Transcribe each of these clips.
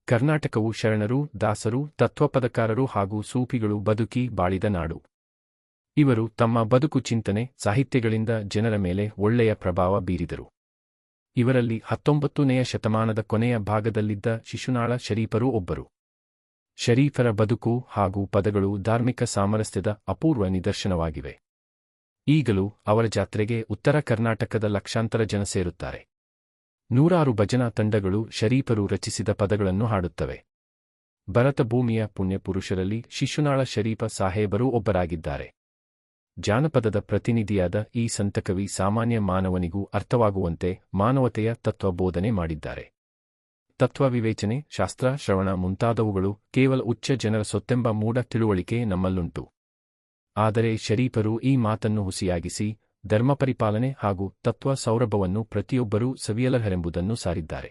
ಕರ್ನಾಟಕವು ಶರಣರು, ದಾಸರು, ತತ್ವಪದಕಾರರು ಹಾಗೂ ಸೂಫಿಗಳು ಬದುಕಿ ಬಾಳಿದ ನಾಡು. ಇವರು ತಮ್ಮ ಬದುಕು ಚಿಂತನೆ, ಸಾಹಿತ್ಯಗಳಿಂದ ಜನರ ಮೇಲೆ ಒಳ್ಳೆಯ ಪ್ರಭಾವ ಬೀರಿದರು. ಇವರಲ್ಲಿ 19ನೇ ಶತಮಾನದ ಕೊನೆಯ ಭಾಗದಲ್ಲಿದ್ದ ಶಿಶುನಾಳ ಶರೀಫರೂ ಒಬ್ಬರು. ಶರೀಫರ ಬದುಕು ಹಾಗೂ ಪದಗಳು ಧಾರ್ಮಿಕ ಸಾಮರಸ್ಯದ ಅಪೂರ್ವ ನಿದರ್ಶನವಾಗಿವೆ. ಈಗಲೂ ಅವರ ಜಾತ್ರೆಗೆ ಉತ್ತರ ಕರ್ನಾಟಕದ ಲಕ್ಷಾಂತರ ಜನ ಸೇರುತ್ತಾರೆ. ನೂರಾರು ಭಜನಾ ತಂಡಗಳು ಶರೀಫರು ರಚಿಸಿದ ಪದಗಳನ್ನು ಹಾಡುತ್ತವೆ. ಭರತ ಭೂಮಿಯ ಪುಣ್ಯಪುರುಷರಲ್ಲಿ ಶಿಶುನಾಳ ಶರೀಫ ಸಾಹೇಬರೂ ಒಬ್ಬರಾಗಿದ್ದಾರೆ. ಜಾನಪದದ ಪ್ರತಿನಿಧಿಯಾದ ಈ ಸಂತಕವಿ ಸಾಮಾನ್ಯ ಮಾನವನಿಗೂ ಅರ್ಥವಾಗುವಂತೆ ಮಾನವತೆಯ ತತ್ವ ಬೋಧನೆ ಮಾಡಿದ್ದಾರೆ. ತತ್ವ ವಿವೇಚನೆ, ಶಾಸ್ತ್ರ ಶ್ರವಣ ಮುಂತಾದವುಗಳು ಕೇವಲ ಉಚ್ಚ ಜನರ ಸೊತ್ತೆಂಬ ಮೂಢ ತಿಳುವಳಿಕೆ ನಮ್ಮಲ್ಲುಂಟು. ಆದರೆ ಶರೀಫರು ಈ ಮಾತನ್ನು ಹುಸಿಯಾಗಿಸಿ ಧರ್ಮಪರಿಪಾಲನೆ ಹಾಗೂ ತತ್ವ ಸೌರಭವನ್ನು ಪ್ರತಿಯೊಬ್ಬರೂ ಸವಿಯಲರೆಂಬುದನ್ನು ಸಾರಿದ್ದಾರೆ.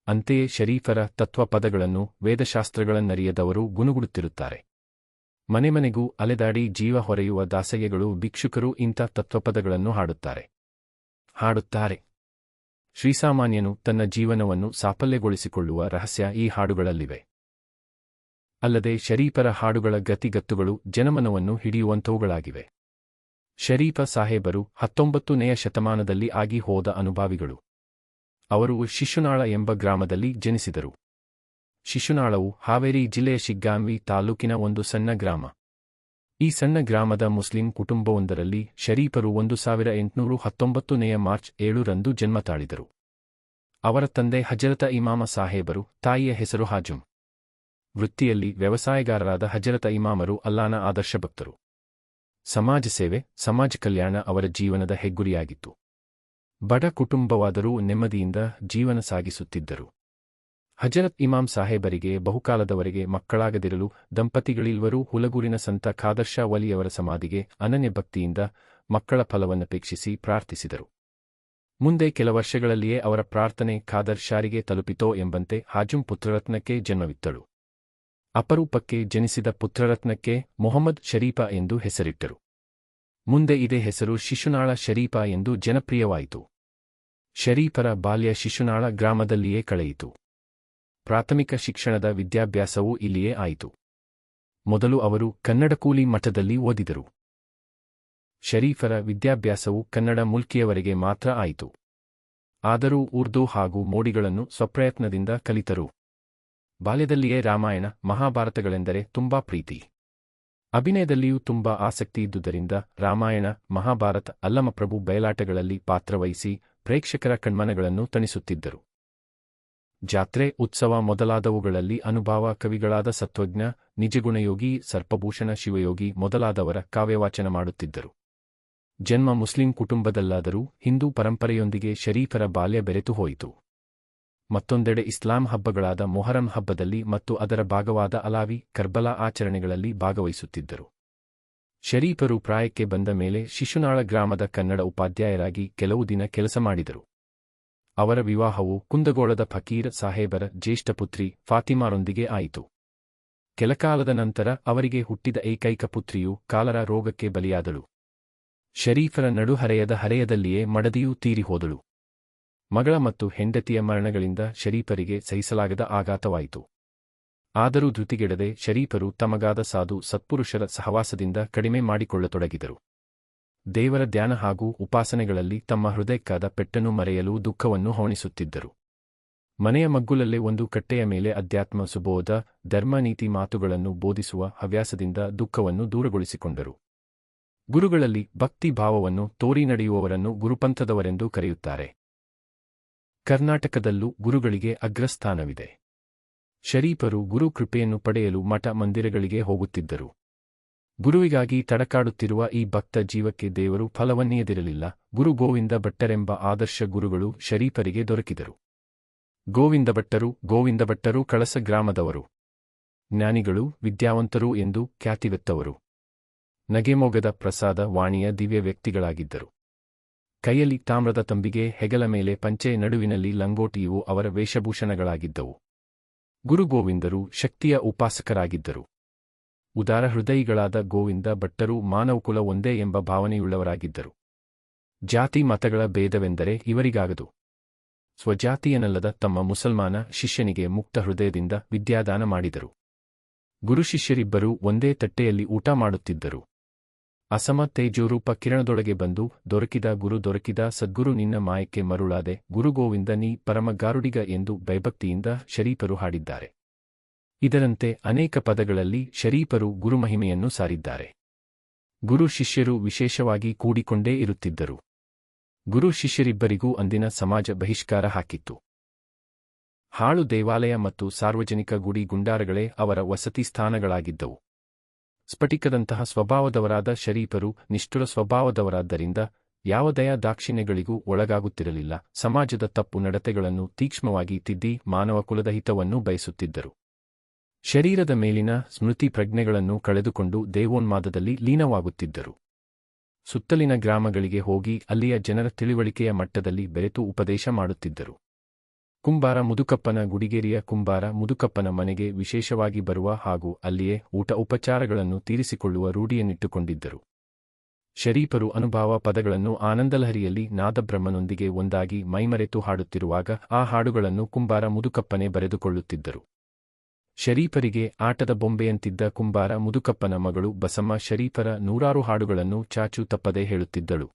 ಅಂತೆಯೇ ಶರೀಫರ ತತ್ವ ಪದಗಳನ್ನು ವೇದಶಾಸ್ತ್ರಗಳನ್ನರಿಯದವರು ಗುನುಗುಡುತ್ತಿರುತ್ತಾರೆ. ಮನೆಮನೆಗೂ ಅಲೆದಾಡಿ ಜೀವ ಹೊರೆಯುವ ದಾಸಯ್ಯಗಳು, ಭಿಕ್ಷುಕರು ಇಂಥ ತತ್ವಪದಗಳನ್ನು ಹಾಡುತ್ತಾರೆ. ಶ್ರೀಸಾಮಾನ್ಯನು ತನ್ನ ಜೀವನವನ್ನು ಸಾಫಲ್ಯಗೊಳಿಸಿಕೊಳ್ಳುವ ರಹಸ್ಯ ಈ ಹಾಡುಗಳಲ್ಲಿವೆ. ಅಲ್ಲದೆ ಶರೀಫರ ಹಾಡುಗಳ ಗತಿಗತ್ತುಗಳು ಜನಮನವನ್ನು ಹಿಡಿಯುವಂಥವುಗಳಾಗಿವೆ. ಶರೀಫ ಸಾಹೇಬರು 19ನೇ ಶತಮಾನದಲ್ಲಿ ಆಗಿ ಹೋದ ಅನುಭಾವಿಗಳು. ಅವರು ಶಿಶುನಾಳ ಎಂಬ ಗ್ರಾಮದಲ್ಲಿ ಜನಿಸಿದರು. ಶಿಶುನಾಳವು ಹಾವೇರಿ ಜಿಲ್ಲೆಯ ಶಿಗ್ಗಾಂವಿ ತಾಲೂಕಿನ ಒಂದು ಸಣ್ಣ ಗ್ರಾಮ. ಈ ಸಣ್ಣ ಗ್ರಾಮದ ಮುಸ್ಲಿಂ ಕುಟುಂಬವೊಂದರಲ್ಲಿ ಶರೀಫರು 1819ನೇ ಮಾರ್ಚ್ 7ರಂದು ಜನ್ಮ ತಾಳಿದರು. ಅವರ ತಂದೆ ಹಜರತ ಇಮಾಮ ಸಾಹೇಬರು, ತಾಯಿಯ ಹೆಸರು ಹಾಜುಂ. ವೃತ್ತಿಯಲ್ಲಿ ವ್ಯವಸಾಯಗಾರರಾದ ಹಜರತ ಇಮಾಮರು ಅಲ್ಲಾನ ಆದರ್ಶ ಭಕ್ತರು. ಸಮಾಜ ಸೇವೆ, ಸಮಾಜ ಕಲ್ಯಾಣ ಅವರ ಜೀವನದ ಹೆಗ್ಗುರಿಯಾಗಿತ್ತು. ಬಡ ಕುಟುಂಬವಾದರೂ ನೆಮ್ಮದಿಯಿಂದ ಜೀವನ ಸಾಗಿಸುತ್ತಿದ್ದರು. ಹಜರತ್ ಇಮಾಮ್ ಸಾಹೇಬರಿಗೆ ಬಹುಕಾಲದವರೆಗೆ ಮಕ್ಕಳಾಗದಿರಲು ದಂಪತಿಗಳಿಲ್ವರೂ ಹುಲಗೂರಿನ ಸಂತ ಖಾದರ್ ಶಾ ವಲಿಯವರ ಸಮಾಧಿಗೆ ಅನನ್ಯ ಭಕ್ತಿಯಿಂದ ಮಕ್ಕಳ ಫಲವನ್ನಪೇಕ್ಷಿಸಿ ಪ್ರಾರ್ಥಿಸಿದರು. ಮುಂದೆ ಕೆಲ ವರ್ಷಗಳಲ್ಲಿಯೇ ಅವರ ಪ್ರಾರ್ಥನೆ ಖಾದರ್ ಶಾರಿಗೆ ತಲುಪಿತೋ ಎಂಬಂತೆ ಹಾಜುಂ ಪುತ್ರರತ್ನಕ್ಕೆ ಜನ್ಮವಿತ್ತಳು. ಅಪರೂಪಕ್ಕೆ ಜನಿಸಿದ ಪುತ್ರರತ್ನಕ್ಕೆ ಮೊಹಮ್ಮದ್ ಶರೀಫ ಎಂದು ಹೆಸರಿಟ್ಟರು. ಮುಂದೆ ಇದೇ ಹೆಸರು ಶಿಶುನಾಳ ಶರೀಫ ಎಂದು ಜನಪ್ರಿಯವಾಯಿತು. ಶರೀಫರ ಬಾಲ್ಯ ಶಿಶುನಾಳ ಗ್ರಾಮದಲ್ಲಿಯೇ ಕಳೆಯಿತು. ಪ್ರಾಥಮಿಕ ಶಿಕ್ಷಣದ ವಿದ್ಯಾಭ್ಯಾಸವೂ ಇಲ್ಲಿಯೇ ಆಯಿತು. ಮೊದಲು ಅವರು ಕನ್ನಡ ಕೂಲಿ ಮಠದಲ್ಲಿ ಓದಿದರು. ಶರೀಫರ ವಿದ್ಯಾಭ್ಯಾಸವು ಕನ್ನಡ ಮುಲ್ಕಿಯವರೆಗೆ ಮಾತ್ರ ಆಯಿತು. ಆದರೂ ಉರ್ದು ಹಾಗೂ ಮೋಡಿಗಳನ್ನು ಸ್ವಪ್ರಯತ್ನದಿಂದ ಕಲಿತರು. ಬಾಲ್ಯದಲ್ಲಿಯೇ ರಾಮಾಯಣ, ಮಹಾಭಾರತಗಳೆಂದರೆ ತುಂಬಾ ಪ್ರೀತಿ. ಅಭಿನಯದಲ್ಲಿಯೂ ತುಂಬಾ ಆಸಕ್ತಿ ಇದ್ದುದರಿಂದ ರಾಮಾಯಣ, ಮಹಾಭಾರತ, ಅಲ್ಲಮಪ್ರಭು ಬಯಲಾಟಗಳಲ್ಲಿ ಪಾತ್ರವಹಿಸಿ ಪ್ರೇಕ್ಷಕರ ಕಣ್ಮನಗಳನ್ನು ತಣಿಸುತ್ತಿದ್ದರು. ಜಾತ್ರೆ, ಉತ್ಸವ ಮೊದಲಾದವುಗಳಲ್ಲಿ ಅನುಭಾವ ಕವಿಗಳಾದ ಸತ್ವಜ್ಞ, ನಿಜಗುಣಯೋಗಿ, ಸರ್ಪಭೂಷಣ ಶಿವಯೋಗಿ ಮೊದಲಾದವರ ಕಾವ್ಯವಾಚನ ಮಾಡುತ್ತಿದ್ದರು. ಜನ್ಮ ಮುಸ್ಲಿಂ ಕುಟುಂಬದಲ್ಲಾದರೂ ಹಿಂದೂ ಪರಂಪರೆಯೊಂದಿಗೆ ಶರೀಫರ ಬಾಲ್ಯ ಬೆರೆತು ಹೋಯಿತು. ಮತ್ತೊಂದೆಡೆ ಇಸ್ಲಾಂ ಹಬ್ಬಗಳಾದ ಮೊಹರಂ ಹಬ್ಬದಲ್ಲಿ ಮತ್ತು ಅದರ ಭಾಗವಾದ ಅಲಾವಿ, ಕರ್ಬಲಾ ಆಚರಣೆಗಳಲ್ಲಿ ಭಾಗವಹಿಸುತ್ತಿದ್ದರು. ಶರೀಫರು ಪ್ರಾಯಕ್ಕೆ ಬಂದ ಮೇಲೆ ಶಿಶುನಾಳ ಗ್ರಾಮದ ಕನ್ನಡ ಉಪಾಧ್ಯಾಯರಾಗಿ ಕೆಲವು ದಿನ ಕೆಲಸ ಮಾಡಿದರು. ಅವರ ವಿವಾಹವು ಕುಂದಗೋಳದ ಫಕೀರ್ ಸಾಹೇಬರ ಜ್ಯೇಷ್ಠ ಪುತ್ರಿ ಫಾತಿಮಾರೊಂದಿಗೆ ಆಯಿತು. ಕೆಲಕಾಲದ ನಂತರ ಅವರಿಗೆ ಹುಟ್ಟಿದ ಏಕೈಕ ಪುತ್ರಿಯು ಕಾಲರ ರೋಗಕ್ಕೆ ಬಲಿಯಾದಳು. ಶರೀಫರ ನಡುಹರೆಯದ ಹರೆಯದಲ್ಲಿಯೇ ಮಡದಿಯೂ ತೀರಿಹೋದಳು. ಮಗಳ ಮತ್ತು ಹೆಂಡತಿಯ ಮರಣಗಳಿಂದ ಶರೀಫರಿಗೆ ಸಹಿಸಲಾಗದ ಆಘಾತವಾಯಿತು. ಆದರೂ ಧೃತಿಗೆಡದೆ ಶರೀಫರು ತಮಗಾದ ಸಾಧು ಸತ್ಪುರುಷರ ಸಹವಾಸದಿಂದ ಕಡಿಮೆ ಮಾಡಿಕೊಳ್ಳತೊಡಗಿದರು. ದೇವರ ಧ್ಯಾನ ಹಾಗೂ ಉಪಾಸನೆಗಳಲ್ಲಿ ತಮ್ಮ ಹೃದಯಕ್ಕಾದ ಪೆಟ್ಟನ್ನು ಮರೆಯಲು ದುಃಖವನ್ನು ಹವಣಿಸುತ್ತಿದ್ದರು. ಮನೆಯ ಮಗ್ಗುಲಲ್ಲೇ ಒಂದು ಕಟ್ಟೆಯ ಮೇಲೆ ಅಧ್ಯಾತ್ಮ ಸುಬೋಧ, ಧರ್ಮನೀತಿ ಮಾತುಗಳನ್ನು ಬೋಧಿಸುವ ಹವ್ಯಾಸದಿಂದ ದುಃಖವನ್ನು ದೂರಗೊಳಿಸಿಕೊಂಡರು. ಗುರುಗಳಲ್ಲಿ ಭಕ್ತಿ ಭಾವವನ್ನು ತೋರಿ ನಡೆಯುವವರನ್ನು ಗುರುಪಂಥದವರೆಂದು ಕರೆಯುತ್ತಾರೆ. ಕರ್ನಾಟಕದಲ್ಲೂ ಗುರುಗಳಿಗೆ ಅಗ್ರಸ್ಥಾನವಿದೆ. ಶರೀಫರು ಗುರು ಕೃಪೆಯನ್ನು ಪಡೆಯಲು ಮಠ ಮಂದಿರಗಳಿಗೆ ಹೋಗುತ್ತಿದ್ದರು. ಗುರುವಿಗಾಗಿ ತಡಕಾಡುತ್ತಿರುವ ಈ ಭಕ್ತ ಜೀವಕ್ಕೆ ದೇವರು ಫಲವನ್ನೀಯದಿರಲಿಲ್ಲ. ಗುರು ಗೋವಿಂದ ಭಟ್ಟರೆಂಬ ಆದರ್ಶ ಗುರುಗಳು ಶರೀಫರಿಗೆ ದೊರಕಿದರು. ಗೋವಿಂದ ಭಟ್ಟರು ಕಳಸ ಗ್ರಾಮದವರು. ಜ್ಞಾನಿಗಳು, ವಿದ್ಯಾವಂತರು ಎಂದು ಖ್ಯಾತಿವೆತ್ತವರು. ನಗೆಮೊಗದ ಪ್ರಸಾದ ವಾಣಿಯ ದಿವ್ಯ ವ್ಯಕ್ತಿಗಳಾಗಿದ್ದರು. ಕೈಯಲ್ಲಿ ತಾಮ್ರದ ತಂಬಿಗೆ, ಹೆಗಲ ಮೇಲೆ ಪಂಚೆ, ನಡುವಿನಲ್ಲಿ ಲಂಗೋಟಿಯು ಅವರ ವೇಷಭೂಷಣಗಳಾಗಿದ್ದವು. ಗುರುಗೋವಿಂದರು ಶಕ್ತಿಯ ಉಪಾಸಕರಾಗಿದ್ದರು. ಉದಾರ ಹೃದಯಿಗಳಾದ ಗೋವಿಂದ ಭಟ್ಟರು ಮಾನವಕುಲ ಒಂದೇ ಎಂಬ ಭಾವನೆಯುಳ್ಳವರಾಗಿದ್ದರು. ಜಾತಿ ಮತಗಳ ಭೇದವೆಂದರೆ ಇವರಿಗಾಗದು. ಸ್ವಜಾತಿಯನಲ್ಲದ ತಮ್ಮ ಮುಸಲ್ಮಾನ ಶಿಷ್ಯನಿಗೆ ಮುಕ್ತ ಹೃದಯದಿಂದ ವಿದ್ಯಾದಾನ ಮಾಡಿದರು. ಗುರು ಶಿಷ್ಯರಿಬ್ಬರೂ ಒಂದೇ ತಟ್ಟೆಯಲ್ಲಿ ಊಟ ಮಾಡುತ್ತಿದ್ದರು. ಅಸಮ ತೇಜೋರೂಪ ಕಿರಣದೊಳಗೆ ಬಂದು, ದೊರಕಿದ ಸದ್ಗುರು ನಿನ್ನ ಮಾಯಕ್ಕೆ ಮರುಳಾದೆ, ಗುರುಗೋವಿಂದ ನೀ ಪರಮ ಗಾರುಡಿಗ ಎಂದು ಭಯಭಕ್ತಿಯಿಂದ ಶರೀಫರು ಹಾಡಿದ್ದಾರೆ. ಇದರಂತೆ ಅನೇಕ ಪದಗಳಲ್ಲಿ ಶರೀಫರು ಗುರುಮಹಿಮೆಯನ್ನು ಸಾರಿದ್ದಾರೆ. ಗುರು ಶಿಷ್ಯರು ವಿಶೇಷವಾಗಿ ಕೂಡಿಕೊಂಡೇ ಇರುತ್ತಿದ್ದರು. ಗುರು ಶಿಷ್ಯರಿಬ್ಬರಿಗೂ ಅಂದಿನ ಸಮಾಜ ಬಹಿಷ್ಕಾರ ಹಾಕಿತ್ತು. ಹಾಳು ದೇವಾಲಯ ಮತ್ತು ಸಾರ್ವಜನಿಕ ಗುಡಿ ಗುಂಡಾರಗಳೇ ಅವರ ವಸತಿ ಸ್ಥಾನಗಳಾಗಿದ್ದವು. ಸ್ಫಟಿಕದಂತಹ ಸ್ವಭಾವದವರಾದ ಶರೀಫರು ನಿಷ್ಠುರ ಸ್ವಭಾವದವರಾದ್ದರಿಂದ ಯಾವ ದಯಾ ದಾಕ್ಷಿಣ್ಯಗಳಿಗೂ ಒಳಗಾಗುತ್ತಿರಲಿಲ್ಲ. ಸಮಾಜದ ತಪ್ಪು ನಡತೆಗಳನ್ನು ತೀಕ್ಷ್ಣವಾಗಿ ತಿದ್ದಿ ಮಾನವ ಕುಲದ ಹಿತವನ್ನು ಬಯಸುತ್ತಿದ್ದರು. ಶರೀರದ ಮೇಲಿನ ಸ್ಮೃತಿ ಪ್ರಜ್ಞೆಗಳನ್ನು ಕಳೆದುಕೊಂಡು ದೇವೋನ್ಮಾದದಲ್ಲಿ ಲೀನವಾಗುತ್ತಿದ್ದರು. ಸುತ್ತಲಿನ ಗ್ರಾಮಗಳಿಗೆ ಹೋಗಿ ಅಲ್ಲಿಯ ಜನರ ತಿಳಿವಳಿಕೆಯ ಮಟ್ಟದಲ್ಲಿ ಬೆರೆತು ಉಪದೇಶ ಮಾಡುತ್ತಿದ್ದರು. ಕುಂಬಾರ ಮುದುಕಪ್ಪನ ಗುಡಿಗೇರಿಯ ಕುಂಬಾರ ಮುದುಕಪ್ಪನ ಮನೆಗೆ ವಿಶೇಷವಾಗಿ ಬರುವ ಹಾಗೂ ಅಲ್ಲಿಯೇ ಊಟ ಉಪಚಾರಗಳನ್ನು ತೀರಿಸಿಕೊಳ್ಳುವ ರೂಢಿಯನ್ನಿಟ್ಟುಕೊಂಡಿದ್ದರು. ಶರೀಫರು ಅನುಭಾವ ಪದಗಳನ್ನು ಆನಂದಲಹರಿಯಲ್ಲಿ ನಾದಬ್ರಹ್ಮನೊಂದಿಗೆ ಒಂದಾಗಿ ಮೈಮರೆತು ಹಾಡುತ್ತಿರುವಾಗ ಆ ಹಾಡುಗಳನ್ನು ಕುಂಬಾರ ಮುದುಕಪ್ಪನೇ ಬರೆದುಕೊಳ್ಳುತ್ತಿದ್ದರು. ಶರೀಫರಿಗೆ ಆಟದ ಬೊಂಬೆಯಂತಿದ್ದ ಕುಂಬಾರ ಮುದುಕಪ್ಪನ ಮಗಳು ಬಸಮ್ಮ ಶರೀಫರ ನೂರಾರು ಹಾಡುಗಳನ್ನು ಚಾಚೂ ತಪ್ಪದೆ ಹೇಳುತ್ತಿದ್ದಳು.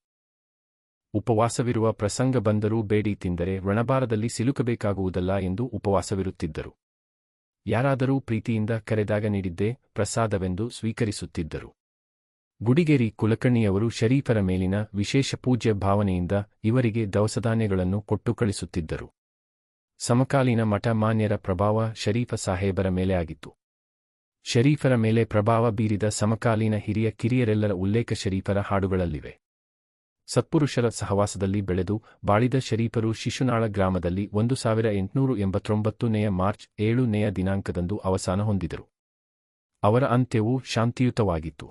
ಉಪವಾಸವಿರುವ ಪ್ರಸಂಗ ಬಂದರೂ ಬೇಡಿ ತಿಂದರೆ ವ್ರಣಭಾರದಲ್ಲಿ ಸಿಲುಕಬೇಕಾಗುವುದಲ್ಲ ಎಂದು ಉಪವಾಸವಿರುತ್ತಿದ್ದರು. ಯಾರಾದರೂ ಪ್ರೀತಿಯಿಂದ ಕರೆದಾಗ ನೀಡಿದ್ದೇ ಪ್ರಸಾದವೆಂದು ಸ್ವೀಕರಿಸುತ್ತಿದ್ದರು. ಗುಡಿಗೇರಿ ಕುಲಕರ್ಣಿಯವರು ಶರೀಫರ ಮೇಲಿನ ವಿಶೇಷ ಪೂಜ್ಯ ಭಾವನೆಯಿಂದ ಇವರಿಗೆ ದವಸಧಾನ್ಯಗಳನ್ನು ಕೊಟ್ಟು ಕಳಿಸುತ್ತಿದ್ದರು. ಸಮಕಾಲೀನ ಮಠ ಮಾನ್ಯರ ಪ್ರಭಾವ ಶರೀಫ ಸಾಹೇಬರ ಮೇಲೆ ಆಗಿತ್ತು. ಶರೀಫರ ಮೇಲೆ ಪ್ರಭಾವ ಬೀರಿದ ಸಮಕಾಲೀನ ಹಿರಿಯ ಕಿರಿಯರೆಲ್ಲರ ಉಲ್ಲೇಖ ಶರೀಫರ ಹಾಡುಗಳಲ್ಲಿವೆ. ಸತ್ಪುರುಷರ ಸಹವಾಸದಲ್ಲಿ ಬೆಳೆದು ಬಾಳಿದ ಶರೀಫರು ಶಿಶುನಾಳ ಗ್ರಾಮದಲ್ಲಿ 1889ನೇ ಮಾರ್ಚ್ 7ನೇ ದಿನಾಂಕದಂದು ಅವಸಾನ ಹೊಂದಿದರು. ಅವರ ಅಂತ್ಯವು ಶಾಂತಿಯುತವಾಗಿತ್ತು.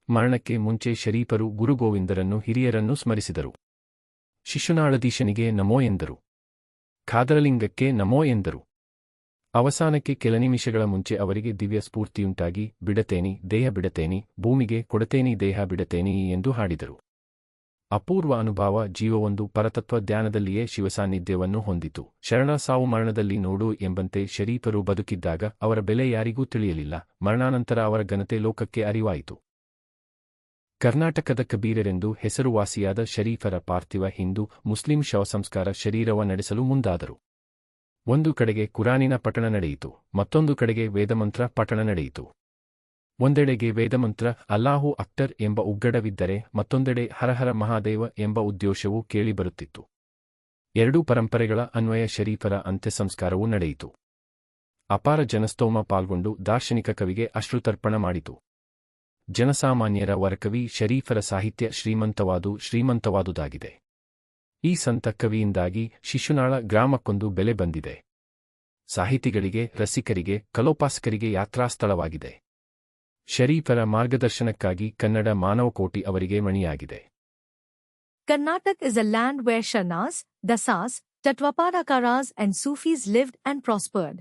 ಮರಣಕ್ಕೆ ಮುಂಚೆ ಶರೀಫರು ಗುರುಗೋವಿಂದರನ್ನು ಹಿರಿಯರನ್ನು ಸ್ಮರಿಸಿದರು. ಶಿಶುನಾಳಧೀಶನಿಗೆ ನಮೋ ಎಂದರು. ಖಾದರಲಿಂಗಕ್ಕೆ ನಮೋ ಎಂದರು. ಅವಸಾನಕ್ಕೆ ಕೆಲ ನಿಮಿಷಗಳ ಮುಂಚೆ ಅವರಿಗೆ ದಿವ್ಯ ಸ್ಫೂರ್ತಿಯುಂಟಾಗಿ ಬಿಡತೇನಿ ದೇಹ ಬಿಡತೇನಿ, ಭೂಮಿಗೆ ಕೊಡತೇನಿ ದೇಹ ಬಿಡತೇನಿ ಎಂದು ಹಾಡಿದರು. ಅಪೂರ್ವ ಅನುಭವ ಜೀವವೊಂದು ಪರತತ್ವ ಧ್ಯಾನದಲ್ಲಿಯೇ ಶಿವಸಾನ್ನಿಧ್ಯವನ್ನು ಹೊಂದಿತು. ಶರಣ ಸಾವು ಮರಣದಲ್ಲಿ ನೋಡು ಎಂಬಂತೆ ಶರೀಫರು ಬದುಕಿದ್ದಾಗ ಅವರ ಬೆಲೆ ಯಾರಿಗೂ ತಿಳಿಯಲಿಲ್ಲ. ಮರಣಾನಂತರ ಅವರ ಘನತೆ ಲೋಕಕ್ಕೆ ಅರಿವಾಯಿತು. ಕರ್ನಾಟಕದ ಕಬೀರರೆಂದು ಹೆಸರುವಾಸಿಯಾದ ಶರೀಫರ ಪಾರ್ಥಿವ ಹಿಂದೂ ಮುಸ್ಲಿಂ ಶವಸಂಸ್ಕಾರ ಶರೀರವ ನಡೆಸಲು ಮುಂದಾದರು. ಒಂದು ಕಡೆಗೆ ಕುರಾನಿನ ಪಠಣ ನಡೆಯಿತು, ಮತ್ತೊಂದು ಕಡೆಗೆ ವೇದಮಂತ್ರ ಪಠಣ ನಡೆಯಿತು. ಒಂದೆಡೆಗೆ ವೇದಮಂತ್ರ ಅಲ್ಲಾಹು ಅಕ್ಬರ್ ಎಂಬ ಉಗ್ಗಡವಿದ್ದರೆ ಮತ್ತೊಂದೆಡೆ ಹರಹರ ಮಹಾದೇವ ಎಂಬ ಉದ್ಘೋಷವೂ ಕೇಳಿಬರುತ್ತಿತ್ತು. ಎರಡೂ ಪರಂಪರೆಗಳ ಅನ್ವಯ ಶರೀಫರ ಅಂತ್ಯಸಂಸ್ಕಾರವೂ ನಡೆಯಿತು. ಅಪಾರ ಜನಸ್ತೋಮ ಪಾಲ್ಗೊಂಡು ದಾರ್ಶನಿಕ ಕವಿಗೆ ಅಶ್ರುತರ್ಪಣ ಮಾಡಿತು. ಜನಸಾಮಾನ್ಯರ ವರಕವಿ ಶರೀಫರ ಸಾಹಿತ್ಯ ಶ್ರೀಮಂತವಾದುದಾಗಿದೆ. ಈ ಸಂತ ಕವಿಯಿಂದಾಗಿ ಶಿಶುನಾಳ ಗ್ರಾಮಕ್ಕೊಂದು ಬೆಲೆ ಬಂದಿದೆ. ಸಾಹಿತಿಗಳಿಗೆ, ರಸಿಕರಿಗೆ, ಕಲೋಪಾಸಕರಿಗೆ ಯಾತ್ರಾಸ್ಥಳವಾಗಿದೆ. ಶರೀಫರ ಮಾರ್ಗದರ್ಶನಕ್ಕಾಗಿ ಕನ್ನಡ ಮಾನವಕೋಟಿ ಅವರಿಗೆ ಮಣಿಯಾಗಿದೆ. Karnataka is a land where Sharnas, Dasas, Tatvapadakaras and Sufis lived and prospered.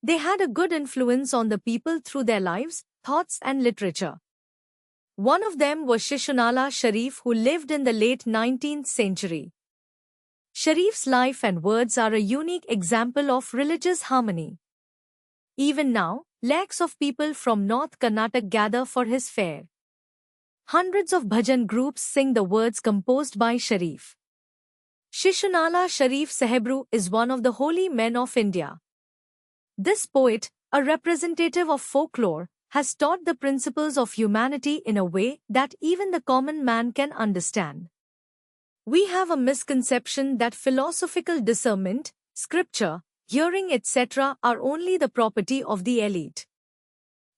They had a good influence on the people through their lives, thoughts and literature. One of them was Shishunala Sharif, who lived in the late 19th century. Sharif's life and words are a unique example of religious harmony. Even now, lakhs of people from North Karnataka gather for his fair. Hundreds of bhajan groups sing the words composed by Sharif. Shishunala Sharif Sahebru is one of the holy men of India. This poet, a representative of folklore, has taught the principles of humanity in a way that even the common man can understand. We have a misconception that philosophical discernment, scripture, hearing etc. are only the property of the elite.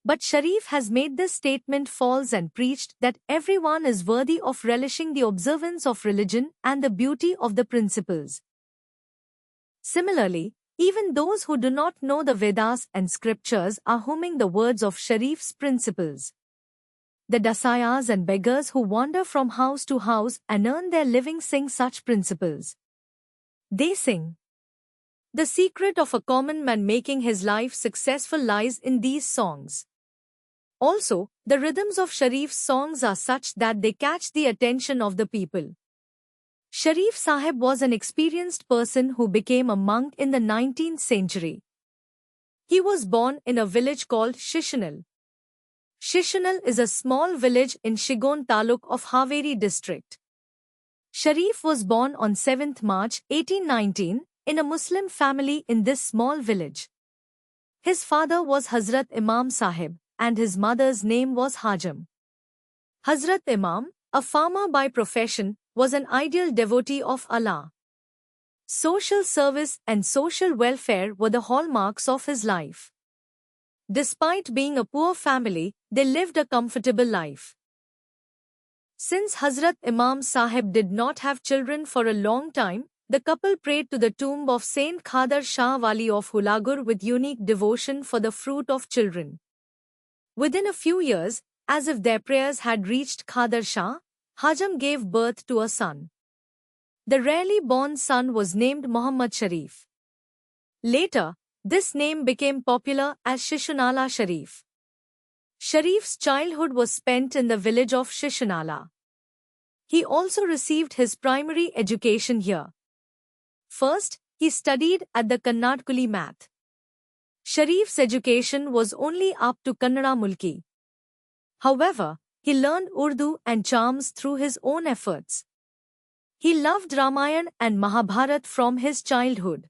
But Sharif has made this statement false and preached that everyone is worthy of relishing the observance of religion and the beauty of the principles. Similarly, even those who do not know the Vedas and scriptures are humming the words of Sharif's principles. The dasayas and beggars who wander from house to house and earn their living sing such principles. They sing. The secret of a common man making his life successful lies in these songs. Also, the rhythms of Sharif's songs are such that they catch the attention of the people. Sharif Sahib was an experienced person who became a monk in the 19th century. He was born in a village called Shishanal. Shishanal is a small village in Shigon Taluk of Haveri district. Sharif was born on 7th March 1819 in a Muslim family in this small village. His father was Hazrat Imam Sahib and his mother's name was Hajam. Hazrat Imam, a farmer by profession, was an ideal devotee of Allah. Social service and social welfare were the hallmarks of his life. Despite being a poor family, they lived a comfortable life. Since Hazrat Imam Sahib did not have children for a long time, the couple prayed to the tomb of Saint Khadar Shah Wali of Hulagur with unique devotion for the fruit of children. Within a few years, as if their prayers had reached Khadar Shah, Hajam gave birth to a son. The rarely born son was named Muhammad Sharif. Later, this name became popular as Shishanala Sharif. Sharif's childhood was spent in the village of Shishanala. He also received his primary education here. First, he studied at the Kannadkuli Math. Sharif's education was only up to Kannada Mulki. However, he learned Urdu and charms through his own efforts. He loved Ramayana and Mahabharat from his childhood.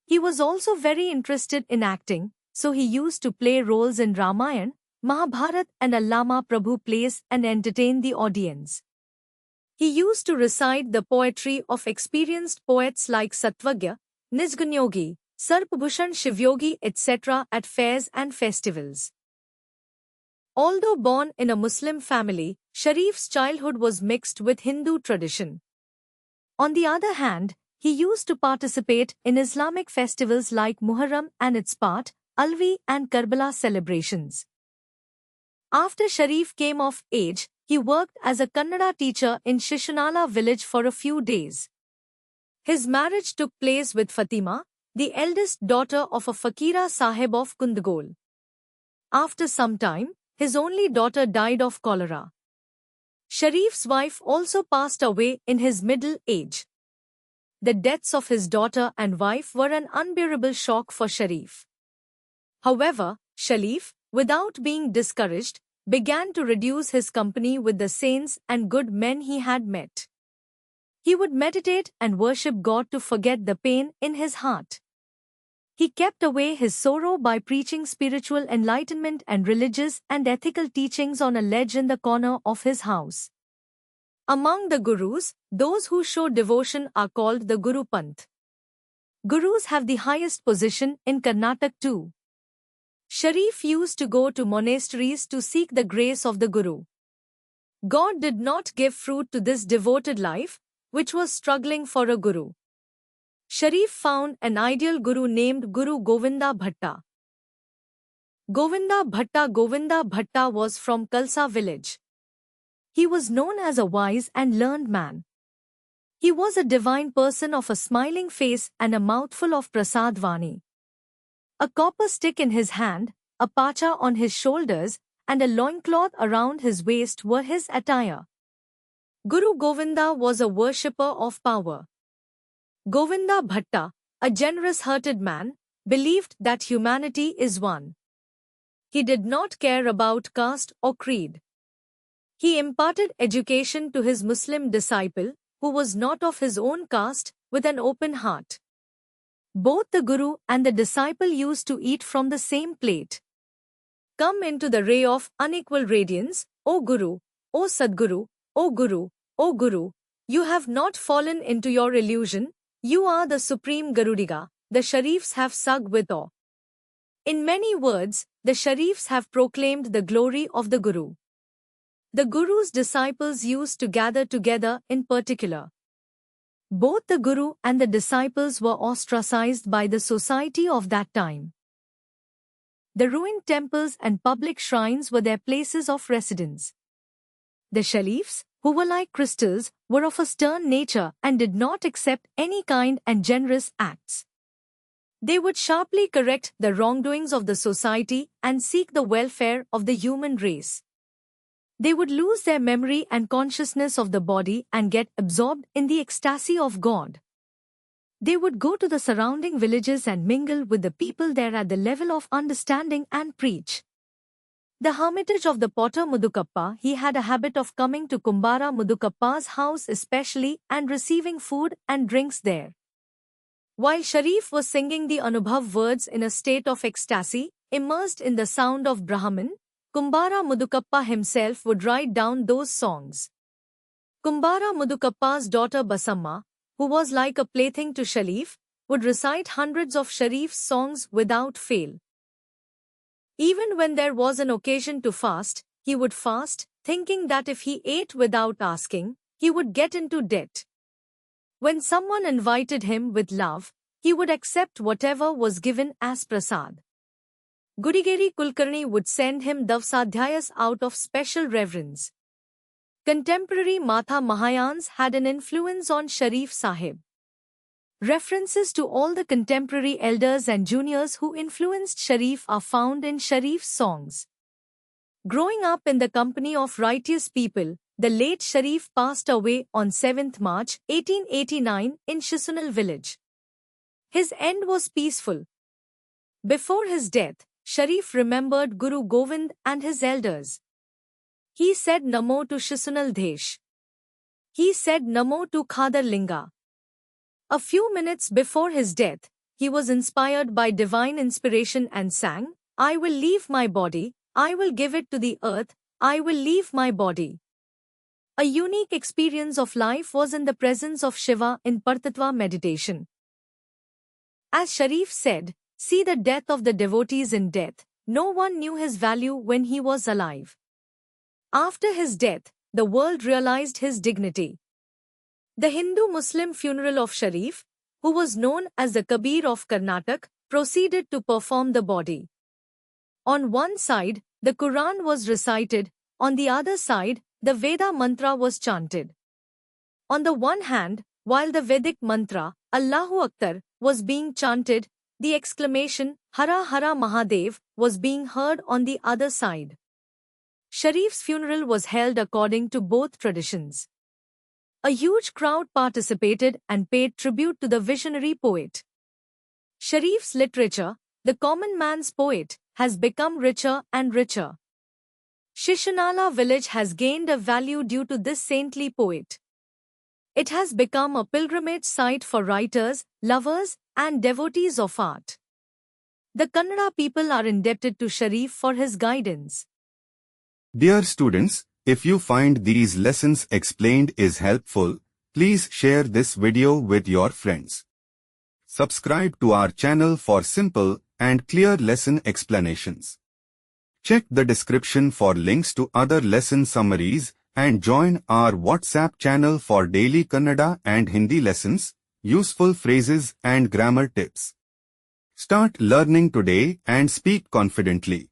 He was also very interested in acting, so he used to play roles in Ramayana, Mahabharat and Allama Prabhu plays and entertain the audience. He used to recite the poetry of experienced poets like Satvagya, Nijgunyogi, Sarpabhushan Shivyogi etc. at fairs and festivals. Although born in a Muslim family, Sharif's childhood was mixed with Hindu tradition. On the other hand, he used to participate in Islamic festivals like Muharram and its part, Alvi and Karbala celebrations. After Sharif came of age, he worked as a Kannada teacher in Shishanala village for a few days. His marriage took place with Fatima, the eldest daughter of a Fakira Sahib of Kundagol. After some time, his only daughter died of cholera. Sharif's wife also passed away in his middle age. The deaths of his daughter and wife were an unbearable shock for Sharif. However, Sharif, without being discouraged, began to reduce his company with the saints and good men he had met. He would meditate and worship God to forget the pain in his heart. He kept away his sorrow by preaching spiritual enlightenment and religious and ethical teachings on a ledge in the corner of his house. Among the gurus, those who show devotion are called the Guru Panth. Gurus have the highest position in Karnataka too. Sharif used to go to monasteries to seek the grace of the Guru. God did not give fruit to this devoted life, which was struggling for a Guru. Sharif found an ideal Guru named Guru Govinda Bhatta. Govinda Bhatta was from Kalsa village. He was known as a wise and learned man. He was a divine person of a smiling face and a mouthful of prasad vani. A copper stick in his hand, a pacha on his shoulders, and a loincloth around his waist were his attire. Guru Govinda was a worshipper of power. Govinda Bhatta, a generous-hearted man, believed that humanity is one. He did not care about caste or creed. He imparted education to his Muslim disciple, who was not of his own caste, with an open heart. Both the Guru and the disciple used to eat from the same plate. Come into the ray of unequal radiance, O Guru, O Sadguru, O Guru, O Guru, you have not fallen into your illusion, you are the supreme Garudiga, the Sharifs have sung with awe. In many words, the Sharifs have proclaimed the glory of the Guru. The Guru's disciples used to gather together in particular. Both the Guru and the disciples were ostracized by the society of that time. The ruined temples and public shrines were their places of residence. The Sharifs, who were like crystals, were of a stern nature and did not accept any kind and generous acts. They would sharply correct the wrongdoings of the society and seek the welfare of the human race. They would lose their memory and consciousness of the body and get absorbed in the ecstasy of God. They would go to the surrounding villages and mingle with the people there at the level of understanding and preach. The hermitage of the potter Mudukappa, he had a habit of coming to Kumbara Mudukappa's house especially and receiving food and drinks there. While Sharif was singing the Anubhav words in a state of ecstasy, immersed in the sound of Brahman, Kumbara Mudukappa himself would write down those songs. Kumbara Mudukappa's daughter Basamma, who was like a plaything to Sharif, would recite hundreds of Sharif's songs without fail. Even when there was an occasion to fast, he would fast, thinking that if he ate without asking, he would get into debt. When someone invited him with love, he would accept whatever was given as prasad. Gudigeri Kulkarni would send him Davsadhyayas out of special reverence. Contemporary Matha Mahayans had an influence on Sharif Sahib. References to all the contemporary elders and juniors who influenced Sharif are found in Sharif's songs. Growing up in the company of righteous people, the late Sharif passed away on 7th March 1889 in Shisunal village. His end was peaceful. Before his death, Sharif remembered Guru Govind and his elders. He said Namo to Shisunal Desh. He said Namo to Khadar Linga. A few minutes before his death, he was inspired by divine inspiration and sang, I will leave my body, I will give it to the earth, I will leave my body. A unique experience of life was in the presence of Shiva in Partatva meditation. As Sharif said, see the death of the devotees in death, no one knew his value when he was alive. After his death, the world realized his dignity. The Hindu-Muslim funeral of Sharif, who was known as the Kabir of Karnataka, proceeded to perform the body. On one side, the Quran was recited, on the other side, the Veda mantra was chanted. On the one hand, while the Vedic mantra, Allahu Akbar, was being chanted, the exclamation, Hara Hara Mahadev, was being heard on the other side. Sharif's funeral was held according to both traditions. A huge crowd participated and paid tribute to the visionary poet. Sharif's literature, the common man's poet, has become richer and richer. Shishanala village has gained a value due to this saintly poet. It has become a pilgrimage site for writers, lovers, and devotees of art. The Kannada people are indebted to Sharif for his guidance. Dear students, if you find these lessons explained is helpful, please share this video with your friends. Subscribe to our channel for simple and clear lesson explanations. Check the description for links to other lesson summaries and join our WhatsApp channel for daily Kannada and Hindi lessons, useful phrases and grammar tips. Start learning today and speak confidently.